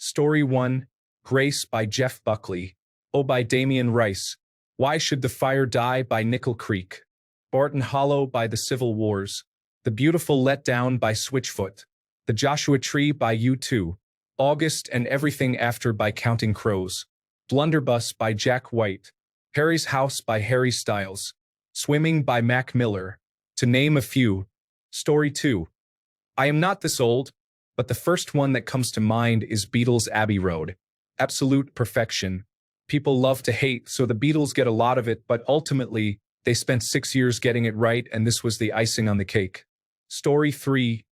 Story 1, Grace by Jeff Buckley. Oh by Damian Rice. Why Should the Fire Die by Nickel Creek. Barton Hollow by The Civil Wars. The Beautiful Letdown by Switchfoot. The Joshua Tree by U2. August and Everything After by Counting Crows. Blunderbuss by Jack White. Harry's House by Harry Styles. Swimming by Mac Miller. To name a few. Story 2. I am not this old, but the first one that comes to mind is Beatles' Abbey Road. Absolute perfection. People love to hate, so the Beatles get a lot of it, but ultimately, they spent 6 years getting it right, and this was the icing on the cake. Story 3.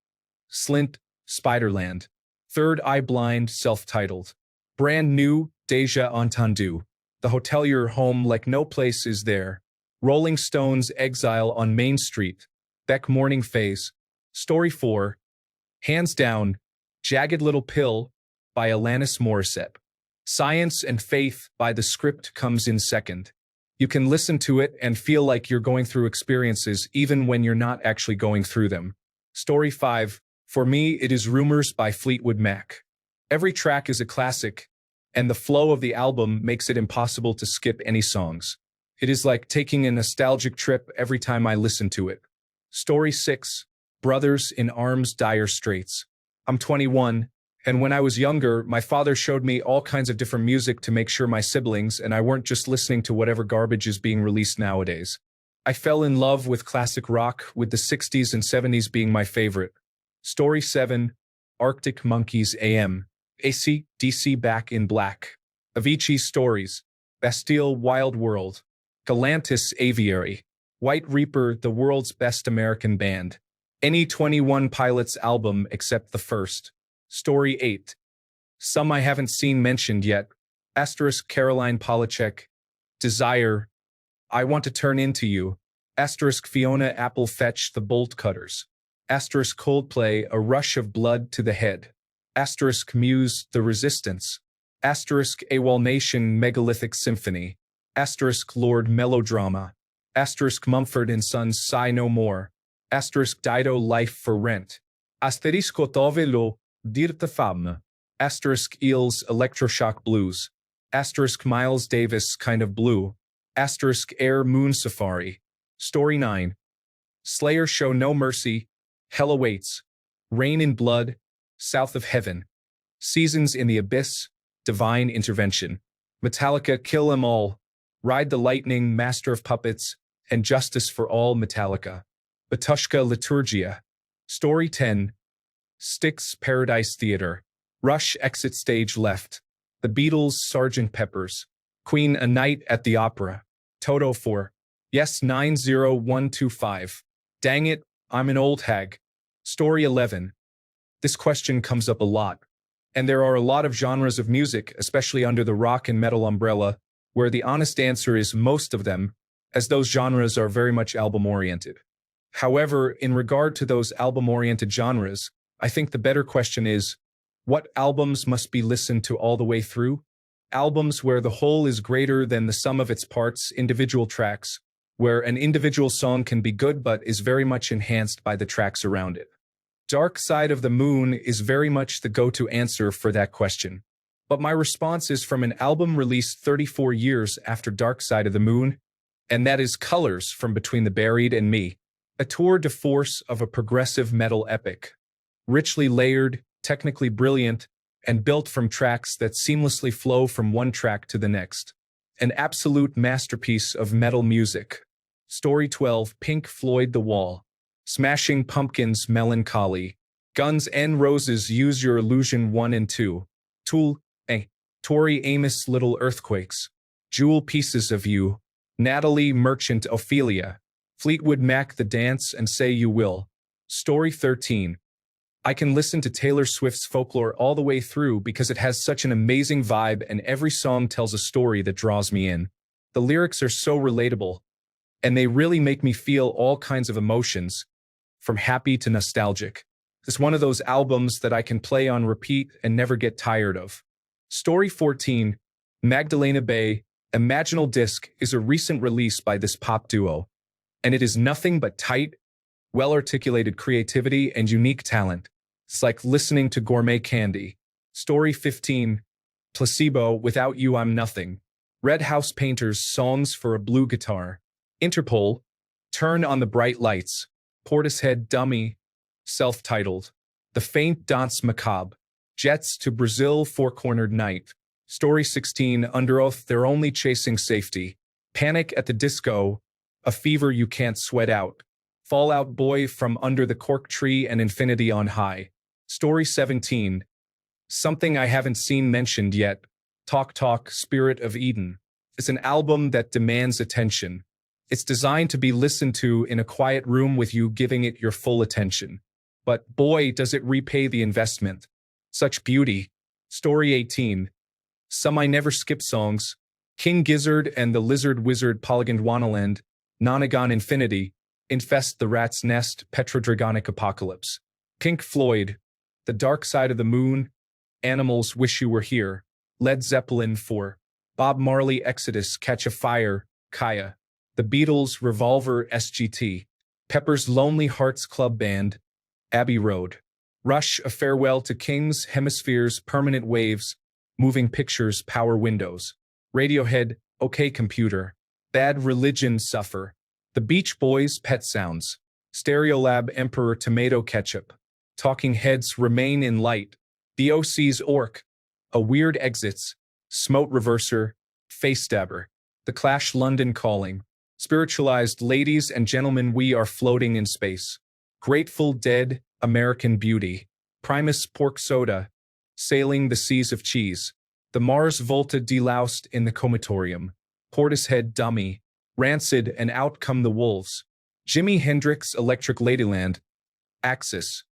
Slint, Spiderland. Third Eye Blind, self-titled. Brand new, Deja Entendu. The Hotelier Home Like No Place Is There. Rolling Stones' Exile on Main Street. Beck Morning Phase. Story 4. Hands Down, Jagged Little Pill by Alanis Morissette. Science and Faith by The Script comes in second. You can listen to it and feel like you're going through experiences even when you're not actually going through them. Story 5. For me, it is Rumors by Fleetwood Mac. Every track is a classic, and the flow of the album makes it impossible to skip any songs. It is like taking a nostalgic trip every time I listen to it. Story 6. Brothers in Arms Dire Straits. I'm 21, and when I was younger, my father showed me all kinds of different music to make sure my siblings and I weren't just listening to whatever garbage is being released nowadays. I fell in love with classic rock, with the 60s and 70s being my favorite. Story 7. Arctic Monkeys AM. AC/DC Back in Black. Avicii Stories. Bastille Wild World. Galantis Aviary. White Reaper The World's Best American Band. Any 21 Pilots album except the first. Story 8. Some I haven't seen mentioned yet. Asterisk Caroline Polachek. Desire. I Want to Turn Into You. Asterisk Fiona Apple Fetch The Bolt Cutters. Asterisk Coldplay A Rush of Blood to the Head. Asterisk Muse The Resistance. Asterisk AWOL Nation Megalithic Symphony. Asterisk Lord Melodrama. Asterisk Mumford & Sons Sigh No More. Asterisk Dido Life for Rent. Asterisco Tovelo Dirte Femme. Asterisk Eels Electroshock Blues. Asterisk Miles Davis Kind of Blue. Asterisk Air Moon Safari. Story 9. Slayer Show No Mercy. Hell Awaits. Rain in Blood. South of Heaven. Seasons in the Abyss. Divine Intervention. Metallica Kill 'Em All. Ride the Lightning Master of Puppets. And Justice for All Metallica. Batushka Liturgia. Story 10. Styx Paradise Theater. Rush Exit Stage Left. The Beatles Sgt. Pepper's. Queen A Night at the Opera. Toto 4. Yes 90125. Dang it, I'm an old hag. Story 11. This question comes up a lot. And there are a lot of genres of music, especially under the rock and metal umbrella, where the honest answer is most of them, as those genres are very much album-oriented. However, in regard to those album-oriented genres, I think the better question is, what albums must be listened to all the way through? Albums where the whole is greater than the sum of its parts, individual tracks, where an individual song can be good but is very much enhanced by the tracks around it. Dark Side of the Moon is very much the go-to answer for that question. But my response is from an album released 34 years after Dark Side of the Moon, and that is Colors from Between the Buried and Me. A tour de force of a progressive metal epic. Richly layered, technically brilliant, and built from tracks that seamlessly flow from one track to the next. An absolute masterpiece of metal music. Story 12. Pink Floyd The Wall. Smashing Pumpkins Melancholy. Guns N' Roses Use Your Illusion 1 and 2. Tool. Tori Amos Little Earthquakes. Jewel Pieces of You. Natalie Merchant Ophelia. Fleetwood Mac The Dance and Say You Will. Story 13. I can listen to Taylor Swift's Folklore all the way through because it has such an amazing vibe and every song tells a story that draws me in. The lyrics are so relatable, and they really make me feel all kinds of emotions, from happy to nostalgic. It's one of those albums that I can play on repeat and never get tired of. Story 14. Magdalena Bay, Imaginal Disc is a recent release by this pop duo, and it is nothing but tight, well-articulated creativity and unique talent. It's like listening to gourmet candy. Story 15. Placebo, Without You I'm Nothing. Red House Painters, Songs for a Blue Guitar. Interpol, Turn on the Bright Lights. Portishead Dummy, self-titled. The Faint Dance Macabre. Jets to Brazil, Four-Cornered Night. Story 16. Under Oath, They're Only Chasing Safety. Panic at the Disco, A Fever You Can't Sweat Out. Fall Out Boy, From Under the Cork Tree and Infinity on High. Story 17. Something I Haven't Seen Mentioned Yet. Talk Talk, Spirit of Eden. It's an album that demands attention. It's designed to be listened to in a quiet room with you giving it your full attention. But boy, does it repay the investment. Such beauty. Story 18. Some I Never Skip Songs. King Gizzard and the Lizard Wizard Polygondwanaland, Nonagon Infinity, Infest the Rat's Nest, Petrodragonic Apocalypse. Pink Floyd, The Dark Side of the Moon, Animals Wish You Were Here, Led Zeppelin 4, Bob Marley Exodus, Catch a Fire, Kaya, The Beatles Revolver SGT, Pepper's Lonely Hearts Club Band, Abbey Road, Rush, A Farewell to Kings, Hemispheres, Permanent Waves, Moving Pictures, Power Windows, Radiohead, OK Computer, Bad Religion, Suffer, The Beach Boys, Pet Sounds, Stereolab, Emperor Tomato Ketchup, Talking Heads, Remain in Light, The OC's Orc, A Weird Exits, Smote Reverser, Face Stabber, The Clash, London Calling, Spiritualized Ladies and Gentlemen, We Are Floating in Space, Grateful Dead, American Beauty, Primus Pork Soda, Sailing the Seas of Cheese, The Mars Volta Deloused in the Comatorium, Portishead Dummy, Rancid and Out Come the Wolves, Jimi Hendrix Electric Ladyland, Axis,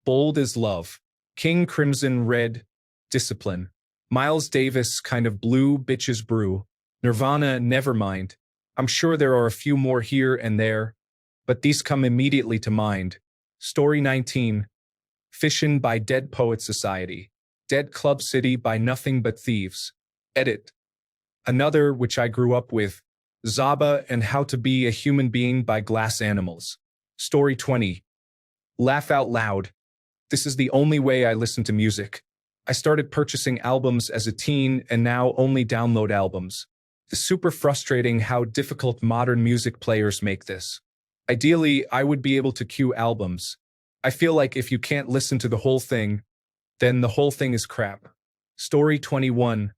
Bold as Love, King Crimson Red, Discipline, Miles Davis Kind of Blue, Bitches Brew, Nirvana Nevermind. I'm sure there are a few more here and there, but these come immediately to mind. Story 19. Fission by Dead Poet Society, Dead Club City by Nothing But Thieves. Edit. Another, which I grew up with, Zaba and How to Be a Human Being by Glass Animals. Story 20. Laugh Out Loud. This is the only way I listen to music. I started purchasing albums as a teen and now only download albums. It's super frustrating how difficult modern music players make this. Ideally, I would be able to cue albums. I feel like if you can't listen to the whole thing, then the whole thing is crap. Story 21.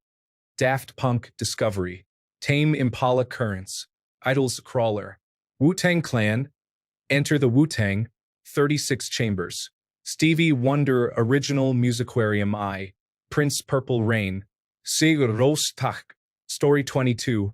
Daft Punk Discovery, Tame Impala Currents, Idols Crawler, Wu-Tang Clan, Enter the Wu-Tang, 36 Chambers, Stevie Wonder Original Musiquarium I, Prince Purple Rain, Sigur Rós Tak. Story 22.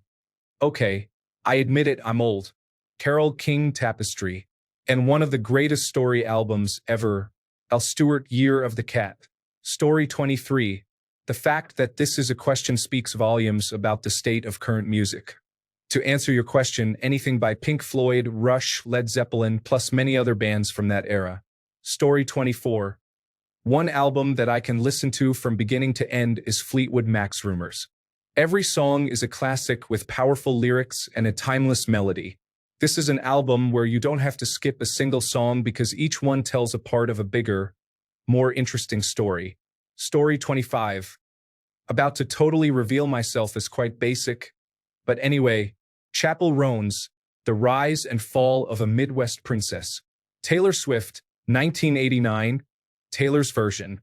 Okay, I admit it, I'm old. Carole King Tapestry, and one of the greatest story albums ever, Al Stewart Year of the Cat. Story 23. The fact that this is a question speaks volumes about the state of current music. To answer your question, anything by Pink Floyd, Rush, Led Zeppelin, plus many other bands from that era. Story 24. One album that I can listen to from beginning to end is Fleetwood Mac's Rumors. Every song is a classic with powerful lyrics and a timeless melody. This is an album where you don't have to skip a single song because each one tells a part of a bigger, more interesting story. Story 25. About to totally reveal myself as quite basic, but anyway, Chappell Roan's The Rise and Fall of a Midwest Princess. Taylor Swift, 1989, Taylor's version.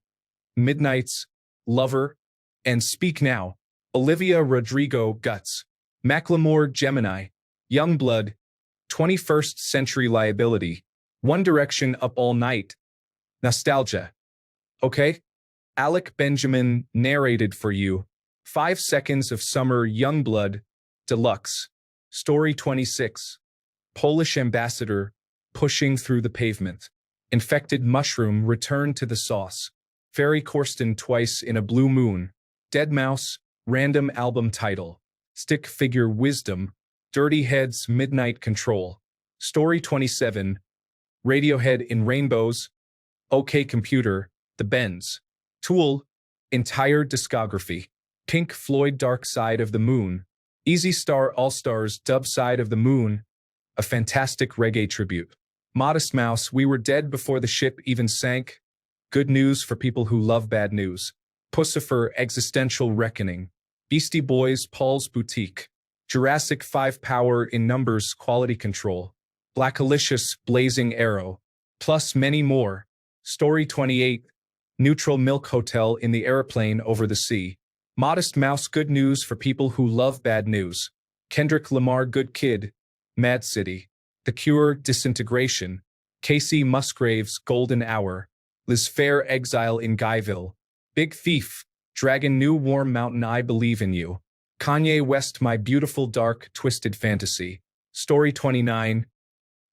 Midnight's, Lover, and Speak Now. Olivia Rodrigo, Guts. Macklemore, Gemini. Youngblood, 21st Century Liability. One Direction, Up All Night. Nostalgia. Okay? Alec Benjamin, narrated for you. 5 Seconds of Summer, Youngblood, Deluxe. Story 26. Polish Ambassador, Pushing Through the Pavement. Infected Mushroom, Return to the Sauce. Fairy Corsten, Twice in a Blue Moon. Deadmau5, Random Album Title. Stick Figure, Wisdom. Dirty Heads, Midnight Control. Story 27. Radiohead in Rainbows. OK Computer, The Bends. Tool, entire discography. Pink Floyd, Dark Side of the Moon. Easy Star All-Stars, Dub Side of the Moon. A fantastic reggae tribute. Modest Mouse, We Were Dead Before the Ship Even Sank. Good news for people who love bad news. Pussifer Existential Reckoning, Beastie Boys Paul's Boutique, Jurassic 5 Power in Numbers Quality Control, Blackalicious Blazing Arrow, plus many more. Story 28, Neutral Milk Hotel in the Aeroplane Over the Sea, Modest Mouse Good News for People Who Love Bad News, Kendrick Lamar Good Kid, Mad City, The Cure Disintegration, Casey Musgraves Golden Hour, Liz Phair Exile in Guyville, Big Thief, Dragon New Warm Mountain I Believe in You, Kanye West My Beautiful Dark Twisted Fantasy, Story 29,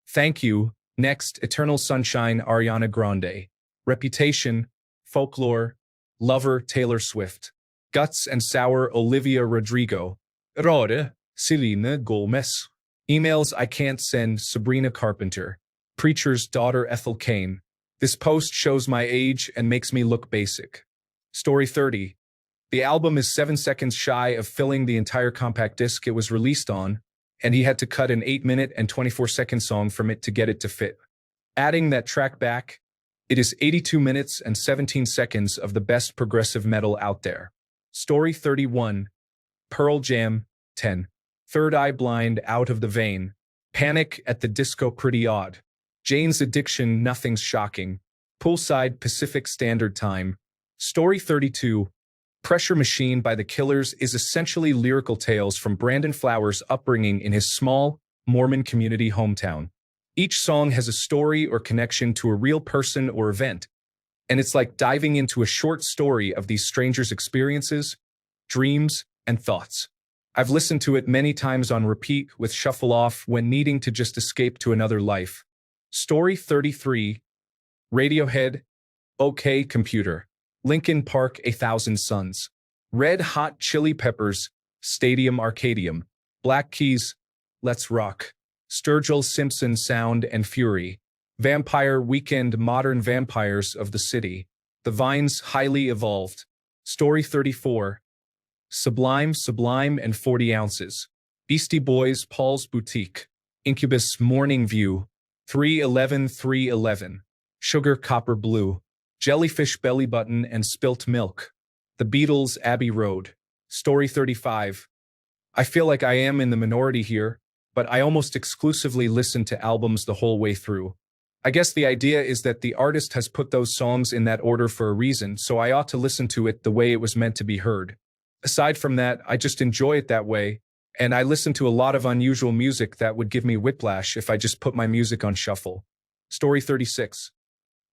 Thank You, Next Eternal Sunshine Ariana Grande, Reputation, Folklore, Lover Taylor Swift, Guts and Sour Olivia Rodrigo, Rode Selena Gomez, Emails I Can't Send Sabrina Carpenter, Preacher's Daughter Ethel Cain. This post shows my age and makes me look basic. Story 30. The album is 7 seconds shy of filling the entire compact disc it was released on, and he had to cut an 8-minute and 24-second song from it to get it to fit. Adding that track back, it is 82 minutes and 17 seconds of the best progressive metal out there. Story 31. Pearl Jam, 10. Third Eye Blind Out of the Vein, Panic at the Disco Pretty Odd, Jane's Addiction Nothing's Shocking, Poolside Pacific Standard Time. Story 32. Pressure Machine by the Killers is essentially lyrical tales from Brandon Flowers' upbringing in his small, Mormon community hometown. Each song has a story or connection to a real person or event, and it's like diving into a short story of these strangers' experiences, dreams, and thoughts. I've listened to it many times on repeat with shuffle off when needing to just escape to another life. Story 33. Radiohead, OK Computer, Linkin Park 1000 Suns, Red Hot Chili Peppers, Stadium Arcadium, Black Keys, Let's Rock, Sturgill Simpson Sound and Fury, Vampire Weekend Modern Vampires of the City, The Vines Highly Evolved. Story 34. Sublime and 40 Ounces, Beastie Boys Paul's Boutique, Incubus Morning View, 311, Sugar Copper Blue, Jellyfish Belly Button and Spilt Milk, The Beatles Abbey Road. Story 35. I feel like I am in the minority here, but I almost exclusively listen to albums the whole way through. I guess the idea is that the artist has put those songs in that order for a reason, so I ought to listen to it the way it was meant to be heard. Aside from that, I just enjoy it that way, and I listen to a lot of unusual music that would give me whiplash if I just put my music on shuffle. Story 36.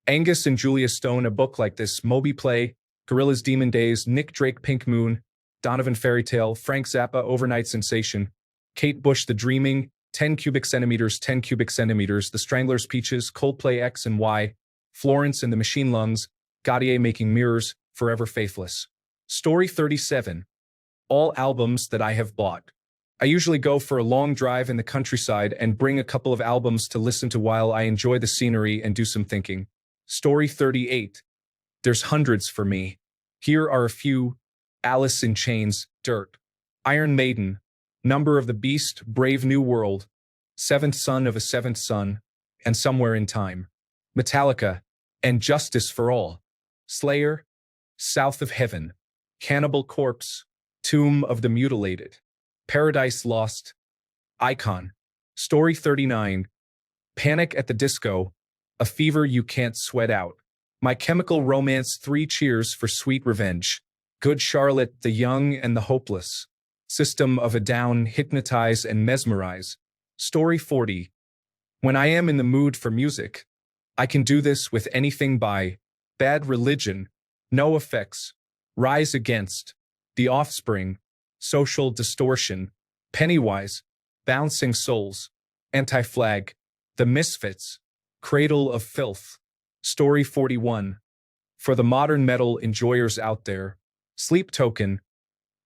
Angus and Julia Stone, A Book Like This, Moby Play, Gorillaz Demon Days, Nick Drake Pink Moon, Donovan Fairy Tale, Frank Zappa Overnight Sensation, Kate Bush The Dreaming, 10 Cubic Centimeters, The Stranglers Peaches, Coldplay X and Y, Florence and the Machine Lungs, Gaudier Making Mirrors, Forever Faithless. Story 37. All albums that I have bought. I usually go for a long drive in the countryside and bring a couple of albums to listen to while I enjoy the scenery and do some thinking. Story 38. There's hundreds for me. Here are a few. Alice in Chains, Dirt, Iron Maiden, Number of the Beast, Brave New World, Seventh Son of a Seventh Son, and Somewhere in Time, Metallica, and Justice for All, Slayer, South of Heaven, Cannibal Corpse, Tomb of the Mutilated, Paradise Lost, Icon. Story 39. Panic at the Disco, A Fever You Can't Sweat Out, My Chemical Romance, 3 Cheers for Sweet Revenge, Good Charlotte, The Young and the Hopeless, System of a Down, Hypnotize and Mesmerize. Story 40. When I am in the mood for music, I can do this with anything by Bad Religion, No Effects, Rise Against, The Offspring, Social Distortion, Pennywise, Bouncing Souls, Anti-Flag, The Misfits, Cradle of Filth. Story 41. For the modern metal enjoyers out there, Sleep Token,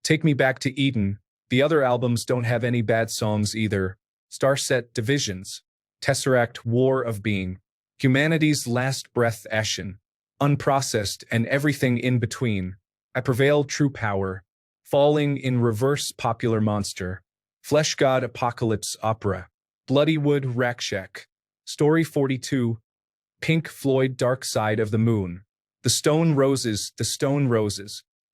Take Me Back to Eden. The other albums don't have any bad songs either. Starset Divisions, Tesseract War of Being, Humanity's Last Breath Ashen, Unprocessed and Everything in Between, I Prevail True Power, Falling in Reverse Popular Monster, Flesh God Apocalypse Opera, Bloodywood Rackshack. Story 42. Pink Floyd Dark Side of the Moon, The Stone Roses,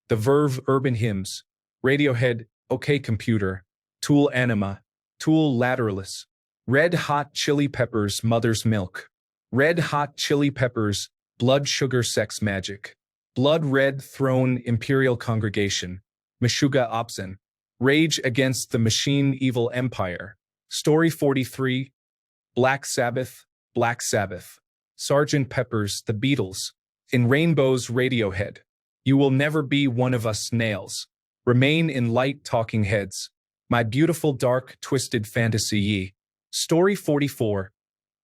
The Verve Urban Hymns, Radiohead, OK Computer, Tool Anima, Tool Lateralis, Red Hot Chili Peppers Mother's Milk, Red Hot Chili Peppers Blood Sugar Sex Magic, Blood Red Throne Imperial Congregation, Meshuggah Opsin, Rage Against the Machine Evil Empire, Story 43, Black Sabbath, Black Sabbath, Sgt. Pepper's The Beatles, In Rainbows Radiohead, You Will Never Be One of Us Nails, Remain in Light Talking Heads, My Beautiful Dark Twisted Fantasy Ye, Story 44,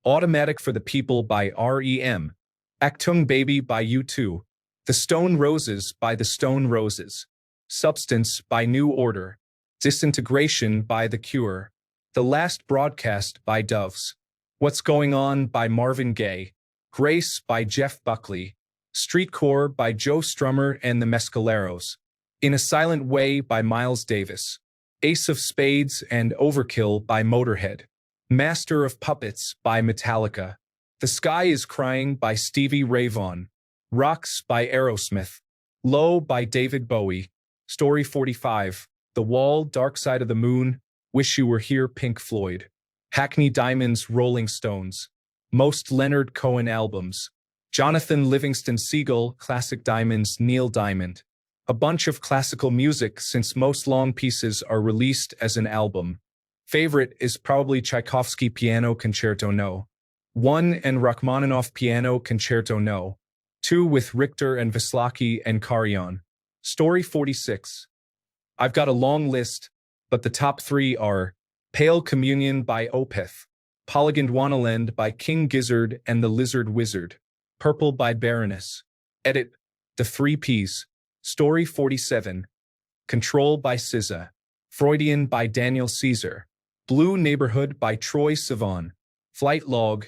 Automatic for the People by REM, Achtung Baby by U2, The Stone Roses by The Stone Roses, Substance by New Order, Disintegration by The Cure, The Last Broadcast by Doves, What's Going On by Marvin Gaye, Grace by Jeff Buckley, Streetcore by Joe Strummer and the Mescaleros, In a Silent Way by Miles Davis, Ace of Spades and Overkill by Motorhead, Master of Puppets by Metallica, The Sky is Crying by Stevie Ray Vaughan, Rocks by Aerosmith, Low by David Bowie, Story 45, The Wall, Dark Side of the Moon, Wish You Were Here, Pink Floyd, Hackney Diamonds, Rolling Stones, Most Leonard Cohen Albums, Jonathan Livingston Seagull, Classic Diamonds, Neil Diamond, a bunch of classical music since most long pieces are released as an album. Favorite is probably Tchaikovsky Piano Concerto No. 1 and Rachmaninoff Piano Concerto No. 2 with Richter and Vislaki and Carillon. Story 46. I've got a long list, but the top 3 are Pale Communion by Opeth, Polygondwanaland by King Gizzard and the Lizard Wizard, Purple by Baroness, Edit, The 3 Ps, Story 47, Control by SZA, Freudian by Daniel Caesar, Blue Neighborhood by Troye Sivan, Flight Log,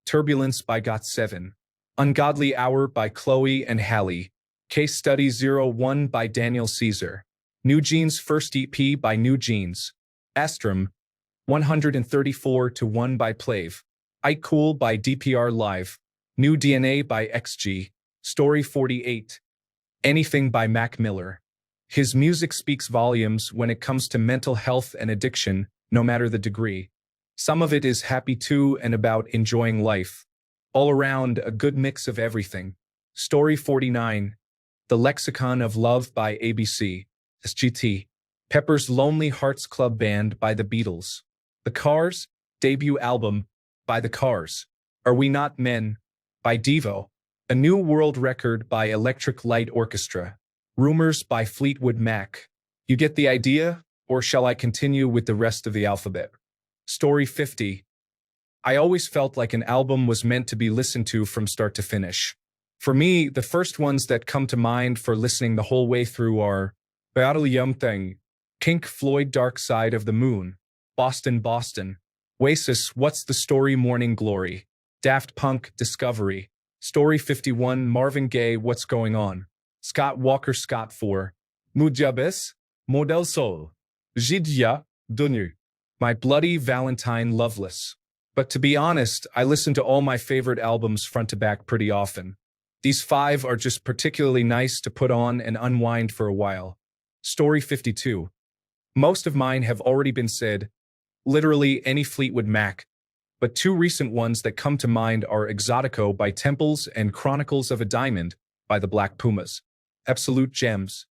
Turbulence by Got7, Ungodly Hour by Chloe and Halle, Case Study 01 by Daniel Caesar, New Jeans First EP by New Jeans, Astrum, 134-1 by Plav, Ike Cool by DPR Live, New DNA by XG, Story 48, Anything by Mac Miller. His music speaks volumes when it comes to mental health and addiction, no matter the degree. Some of it is happy too and about enjoying life. All around, a good mix of everything. Story 49, The Lexicon of Love by ABC, SGT, Pepper's Lonely Hearts Club Band by The Beatles, The Cars, debut album, by The Cars, Are We Not Men, by Devo, A New World Record by Electric Light Orchestra, Rumors by Fleetwood Mac. You get the idea, or shall I continue with the rest of the alphabet? Story 50. I always felt like an album was meant to be listened to from start to finish. For me, the first ones that come to mind for listening the whole way through are Battle Yum Thing, Pink Floyd Dark Side of the Moon, Boston Boston, Oasis What's the Story Morning Glory, Daft Punk Discovery, Story 51 Marvin Gaye What's Going On, Scott Walker Scott 4, Mujabes, Model Sol, Jidia, Dunu, My Bloody Valentine Loveless. But to be honest, I listen to all my favorite albums front to back pretty often. These 5 are just particularly nice to put on and unwind for a while. Story 52. Most of mine have already been said, literally any Fleetwood Mac, but 2 recent ones that come to mind are Exotico by Temples and Chronicles of a Diamond by the Black Pumas. Absolute gems.